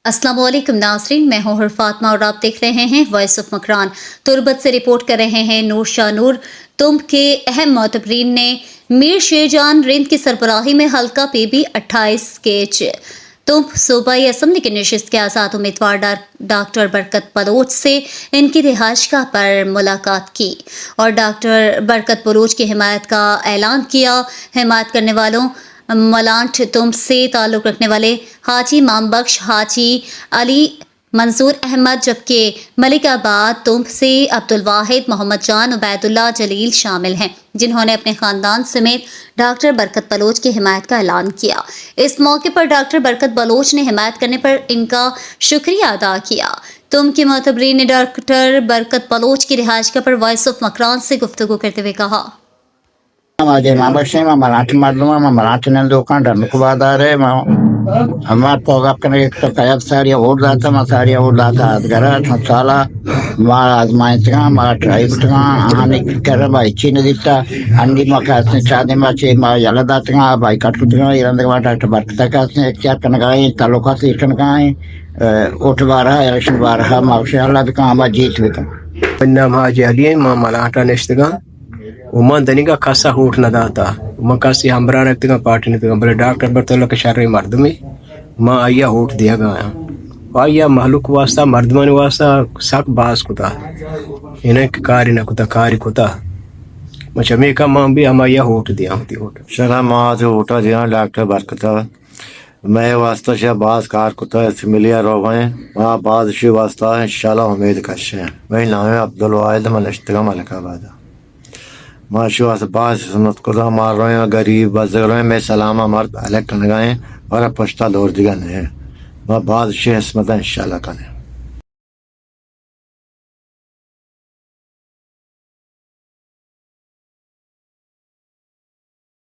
अस्सलाम वालेकुम नाज़रीन, मैं हूँ फातिमा और आप देख रहे हैं वॉइस ऑफ मकरान। तुर्बत से रिपोर्ट कर रहे हैं नूर शाह नूर। तुम के अहम मोतबरीन ने मीर शेरजान रिंद की सरबराही में हल्का PB 28 केच तुम सूबाई असम्बली की नशिस्त के आज़ाद उम्मीदवार डॉक्टर बरकत बलोच से इनकी रिहाइशगाह पर मुलाकात की और डॉक्टर बरकत बलोच की हिमायत का ऐलान किया। हिमायत करने वालों मलांठ तुम से ताल्लुक़ रखने वाले हाजी मामबख्श, हाजी अली मंसूर अहमद, जबकि मलिकाबाद तुम से अब्दुल वाहिद, मोहम्मद जान, उबैदुल्लाह जलील शामिल हैं, जिन्होंने अपने ख़ानदान समेत डॉक्टर बरकत बलोच की हिमायत का ऐलान किया। इस मौके पर डॉक्टर बरकत बलोच ने हिमायत करने पर इनका शुक्रिया अदा किया। तुम की मोतबरीन ने डॉक्टर बरकत बलोच की रिहाइशगाह पर वॉइस ऑफ मकरान से गुफ्तगू करते हुए कहा, मराठी लोकांना नुकवादार आहे तयार सारिया वोट जाता सारिया वोट जाता घरात साला आजमायचा ट्राईबा आणि कर बायची न दिता अंडी मका चादे माचे याला दातगा बाई काटुतगा इरंदगा डाक्टर बरकता कासने एक्चार कनगाई तालुका से इटनगाई ओट बारहा इलेक्शन बारहा मावशाला बिका आमा जीत बिका पन्ना हाजी अली मामला आटा नेस्तगा उमा दनिगा खासा होठ न दाता उमा कासी हमरा रखतेगा पार्टी ने तो बड़े डॉक्टर बरतला के शर्रे मर्दमी मां आया होठ दिया गया आया महलुक वास्ता मर्दमान वास्ता सक बास कुता इन्हें कार्य न कुता कार्य कुता मचमे का मां भी हम आया होठ दिया होती होठ चला मां से होटा दिया डॉक्टर बरकता मैं वास्ता शहबाज कार कुता मिलिया रोवे मां बाद शे वास्ता इंशाल्लाह उम्मीद कशे मैं नाम अब्दुल वाहिद मनश्तगा मलिकाबाद माशा से बास सुनत खुदा मार रहे हैं गरीब बजर में सलामा मर्द अलग लगाएं और पछता दौर दिगा नहीं मैं बाद शेष मत इंशाल्लाह करें।